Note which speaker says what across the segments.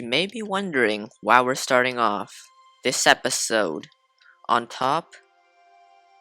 Speaker 1: You may be wondering why we're starting off this episode on top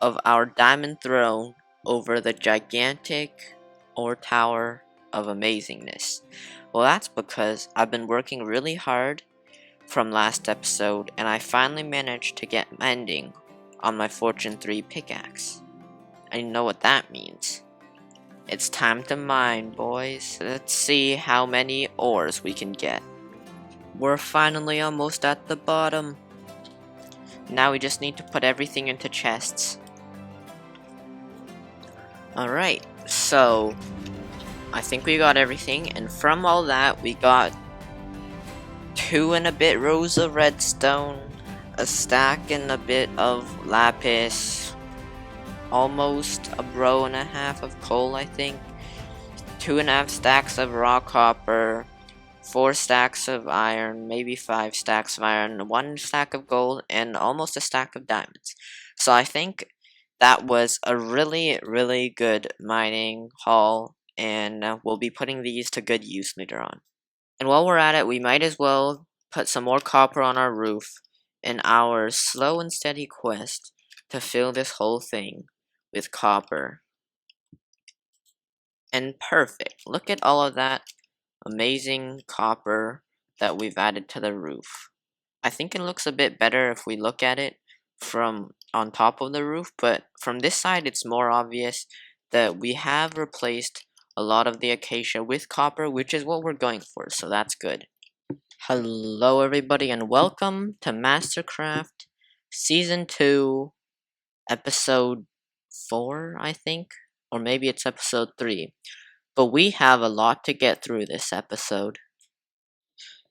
Speaker 1: of our diamond throne over the gigantic ore tower of amazingness. Well, that's because I've been working really hard from last episode and I finally managed to get mending on my Fortune 3 pickaxe. And you know what that means. It's time to mine, boys. Let's see how many ores we can get. We're finally almost at the bottom. Now we just need to put everything into chests. Alright, so I think we got everything, and from all that we got 2 and a bit rows of redstone, a stack and a bit of lapis, almost a row and a half of coal, I think, 2.5 stacks of raw copper, 4 stacks of iron, maybe 5 stacks of iron, 1 stack of gold, and almost a stack of diamonds. So I think that was a really good mining haul, and we'll be putting these to good use later on. And while we're at it, we might as well put some more copper on our roof in our slow and steady quest to fill this whole thing with copper. And perfect. Look at all of that amazing copper that we've added to the roof. I think it looks a bit better if we look at it from on top of the roof, but from this side it's more obvious that we have replaced a lot of the acacia with copper, which is what we're going for, so that's good. Hello everybody and welcome to Mastercraft Season 2, Episode 4, I think? Or maybe it's Episode 3. But we have a lot to get through this episode.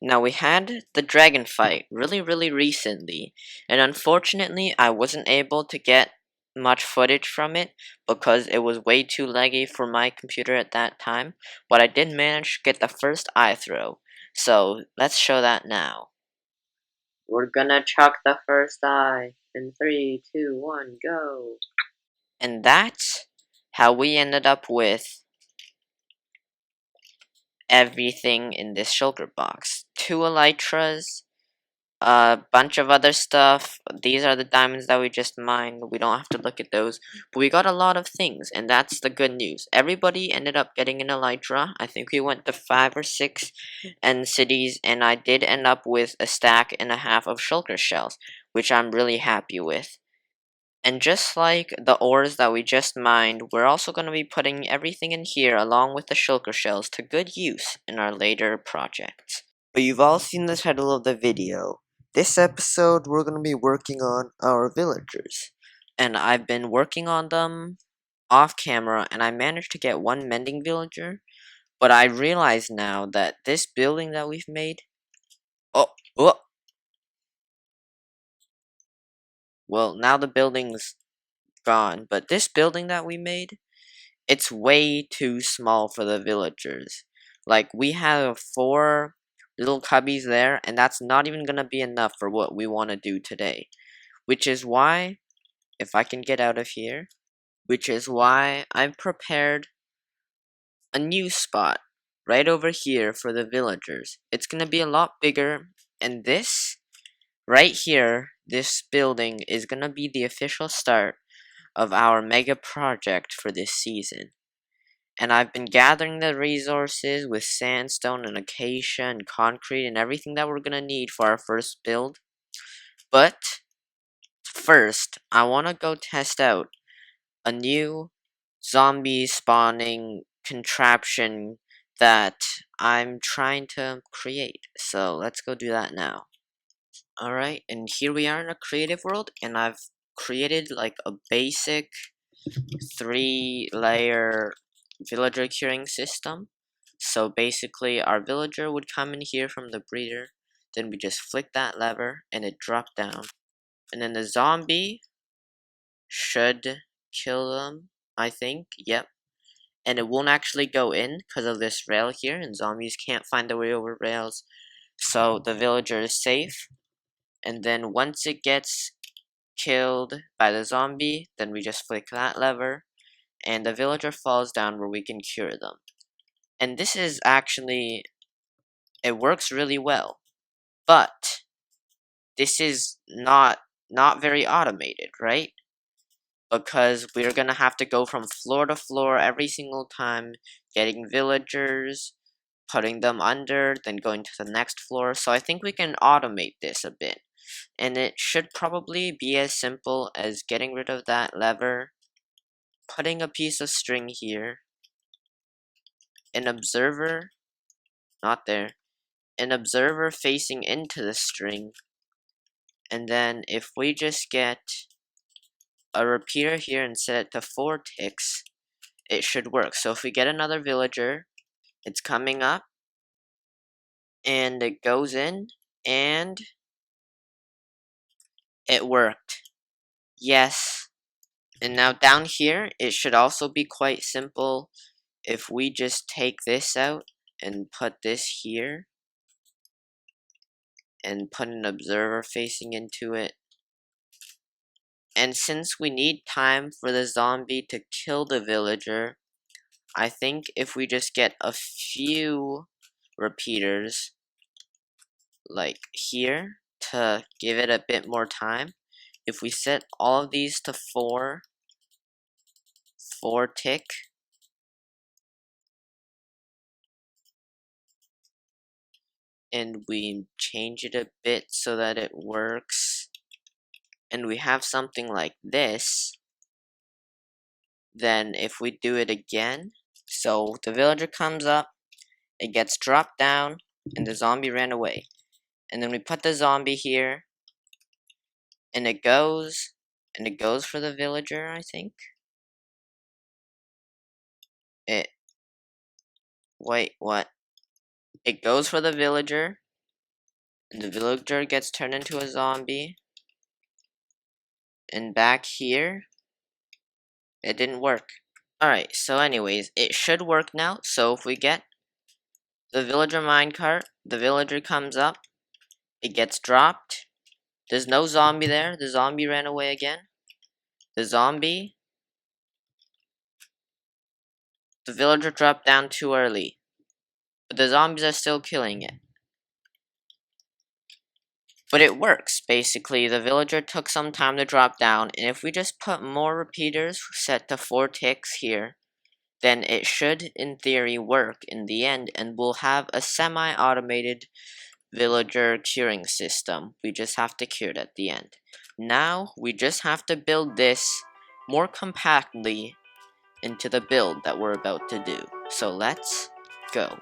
Speaker 1: Now, we had the dragon fight really recently, and unfortunately I wasn't able to get much footage from it because it was way too laggy for my computer at that time, but I did manage to get the first eye throw, so let's show that now. We're gonna chuck the first eye in 3, 2, 1, go! And that's how we ended up with everything in this shulker box. 2 elytras, a bunch of other stuff. These are the diamonds that we just mined. We don't have to look at those. But we got a lot of things, and that's the good news. Everybody ended up getting an elytra. I think we went to 5 or 6 end cities, and I did end up with a stack and a half of shulker shells, which I'm really happy with. And just like the ores that we just mined, we're also going to be putting everything in here along with the shulker shells to good use in our later projects. But you've all seen the title of the video. This episode we're going to be working on our villagers. And I've been working on them off camera and I managed to get 1 mending villager. But I realize now that this building that we've made... Oh! Well, now the building's gone, but this building that we made, it's way too small for the villagers. Like, we have 4 little cubbies there, and that's not even gonna be enough for what we want to do today. Which is why, if I can get out of here, which is why I've prepared a new spot right over here for the villagers. It's gonna be a lot bigger, and this right here, this building is gonna be the official start of our mega project for this season. And I've been gathering the resources with sandstone and acacia and concrete and everything that we're gonna need for our first build. But first, I wanna go test out a new zombie spawning contraption that I'm trying to create. So let's go do that now. Alright, and here we are in a creative world, and I've created like a basic 3-layer villager curing system. So basically our villager would come in here from the breeder, then we just flick that lever and it dropped down, and then the zombie should kill them, I think. Yep. And it won't actually go in because of this rail here, and zombies can't find their way over rails, so the villager is safe. And then once it gets killed by the zombie, then we just flick that lever and the villager falls down where we can cure them. And this is actually, it works really well. But this is not very automated, right? Because we're gonna have to go from floor to floor every single time, getting villagers, putting them under, then going to the next floor. So I think we can automate this a bit. And it should probably be as simple as getting rid of that lever, putting a piece of string here, an observer, not there, an observer facing into the string, and then if we just get a repeater here and set it to 4 ticks, it should work. So if we get another villager, it's coming up, and it goes in, and it worked. Yes. And now down here, it should also be quite simple. If we just take this out and put this here, and put an observer facing into it. And since we need time for the zombie to kill the villager, I think if we just get a few repeaters, like here, to give it a bit more time, if we set all of these to 4 tick, and we change it a bit so that it works, and we have something like this, then if we do it again, so the villager comes up, it gets dropped down, and the zombie ran away. And then we put the zombie here, and it goes for the villager, I think. Wait, what? It goes for the villager, and the villager gets turned into a zombie. And back here, it didn't work. Alright, so anyways, it should work now. So if we get the villager minecart, the villager comes up, it gets dropped. There's no zombie there. The zombie ran away again. The villager dropped down too early. But the zombies are still killing it. But it works, basically. The villager took some time to drop down, and if we just put more repeaters set to 4 ticks here, then it should, in theory, work in the end, and we'll have a semi-automated villager curing system. We just have to cure it at the end. Now, we just have to build this more compactly into the build that we're about to do. So let's go.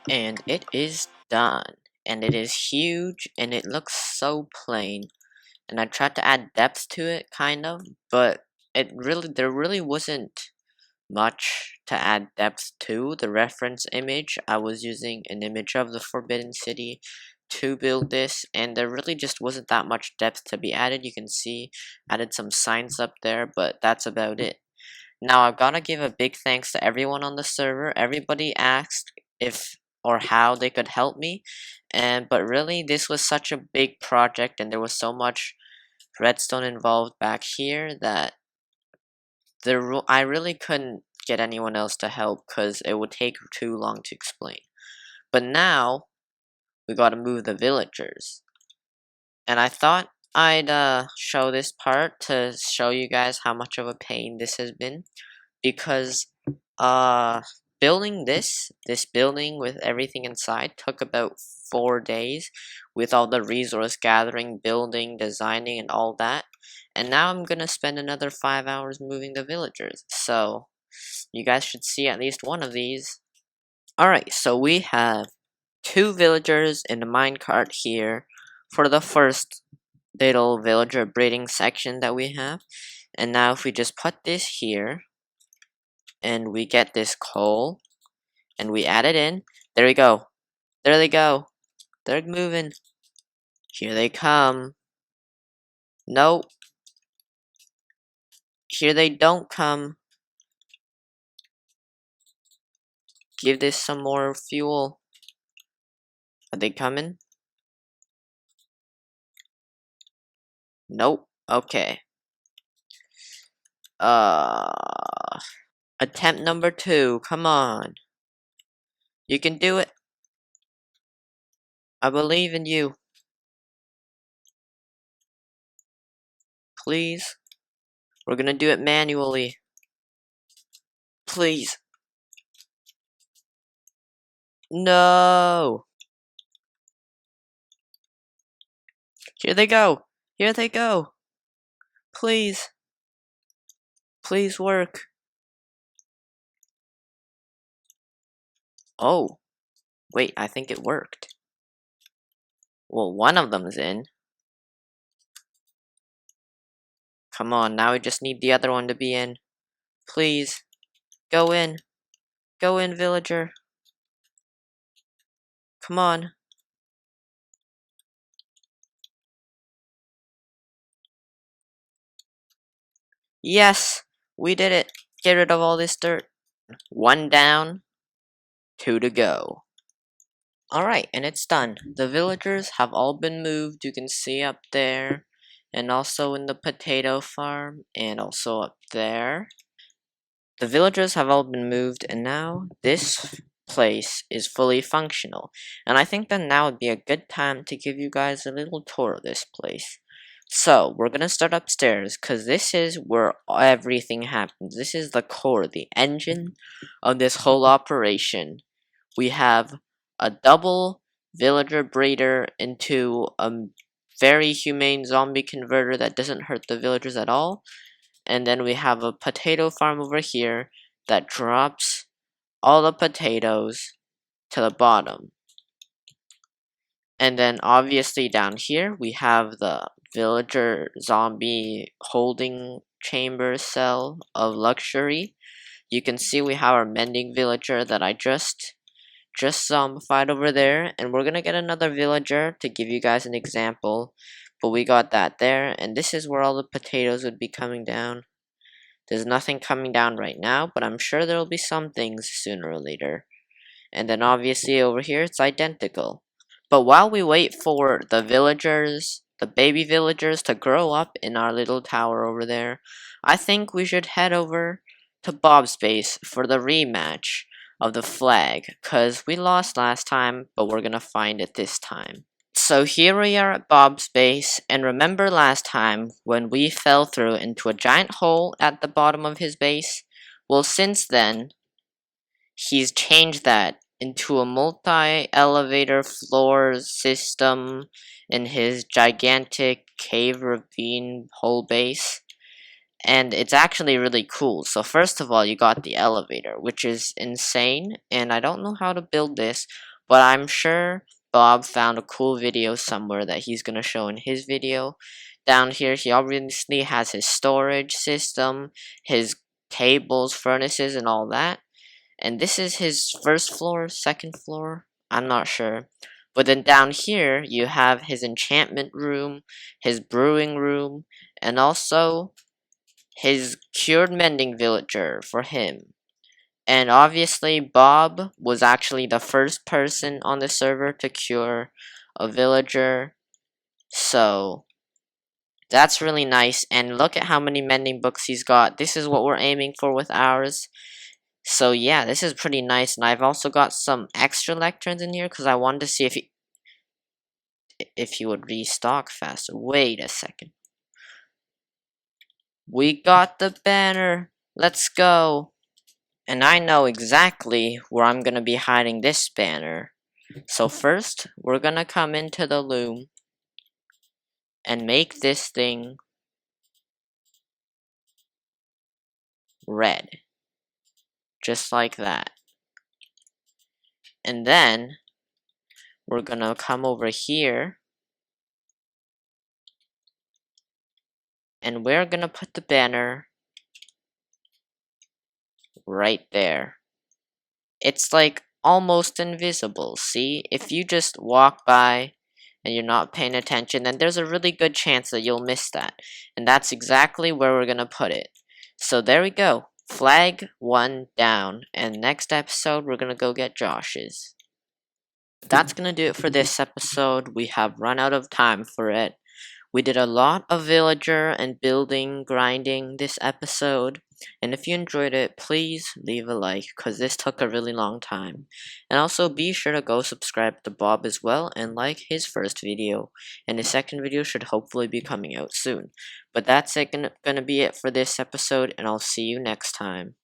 Speaker 1: And it is done. And it is huge, and it looks so plain. And I tried to add depth to it, kind of, but there really wasn't much to add depth to. The reference image, I was using an image of the Forbidden City to build this, and there really just wasn't that much depth to be added. You can see, added some signs up there, but that's about it. Now I've gotta give a big thanks to everyone on the server. Everybody asked if or how they could help me, but really this was such a big project and there was so much redstone involved back here that I really couldn't get anyone else to help because it would take too long to explain. But now we gotta move the villagers, and I thought I'd show this part to show you guys how much of a pain this has been, because building this building with everything inside took about 4 days with all the resource gathering, building, designing, and all that. And now I'm gonna spend another 5 hours moving the villagers, so you guys should see at least one of these. Alright, so we have 2 villagers in the minecart here for the first little villager breeding section that we have. And now if we just put this here, and we get this coal, and we add it in, there we go. There they go. They're moving. Here they come. Nope. Here they don't come. Give this some more fuel. Are they coming? Nope. Okay. Attempt number 2. Come on. You can do it. I believe in you. Please. We're gonna do it manually. Please. No. Here they go. Here they go. Please. Please work. Oh. Wait, I think it worked. Well, one of them's in. Come on, now we just need the other one to be in. Please. Go in. Go in, villager. Come on. Yes! We did it. Get rid of all this dirt. 1 down. 2 to go. Alright, and it's done. The villagers have all been moved. You can see up there. And also in the potato farm. And also up there. The villagers have all been moved, and now this place is fully functional. And I think that now would be a good time to give you guys a little tour of this place. So, we're gonna start upstairs, because this is where everything happens. This is the core, the engine of this whole operation. We have a double villager breeder into a very humane zombie converter that doesn't hurt the villagers at all. And then we have a potato farm over here that drops all the potatoes to the bottom. And then obviously down here we have the villager zombie holding chamber cell of luxury. You can see we have our mending villager that I just zombified over there, and we're gonna get another villager to give you guys an example, but we got that there, and this is where all the potatoes would be coming down. There's nothing coming down right now, but I'm sure there will be some things sooner or later. And then obviously over here it's identical. But while we wait for the villagers, the baby villagers, to grow up in our little tower over there, I think we should head over to Bob's base for the rematch of the flag, because we lost last time, but we're gonna find it this time. So here we are at Bob's base, and remember last time when we fell through into a giant hole at the bottom of his base? Well, since then, he's changed that into a multi-elevator floor system in his gigantic cave ravine hole base. And it's actually really cool. So first of all, you got the elevator, which is insane, and I don't know how to build this, but I'm sure Bob found a cool video somewhere that he's gonna show in his video. Down here, he obviously has his storage system, his tables, furnaces, and all that. And this is his first floor, second floor, I'm not sure. But then down here, you have his enchantment room, his brewing room, and also his cured mending villager for him. And obviously, Bob was actually the first person on the server to cure a villager. So, that's really nice. And look at how many mending books he's got. This is what we're aiming for with ours. So yeah, this is pretty nice. And I've also got some extra lecterns in here because I wanted to see if he would restock faster. Wait a second. We got the banner. Let's go. And I know exactly where I'm going to be hiding this banner. So first, we're going to come into the loom and make this thing red. Just like that. And then, we're going to come over here. And we're going to put the banner right there. It's like almost invisible, see? If you just walk by and you're not paying attention, then there's a really good chance that you'll miss that. And that's exactly where we're gonna put it. So there we go. Flag 1 down. And next episode, we're gonna go get Josh's. That's gonna do it for this episode. We have run out of time for it. We did a lot of villager and building grinding this episode, and if you enjoyed it, please leave a like, because this took a really long time. And also be sure to go subscribe to Bob as well, and like his first video, and his second video should hopefully be coming out soon. But that's gonna be it for this episode, and I'll see you next time.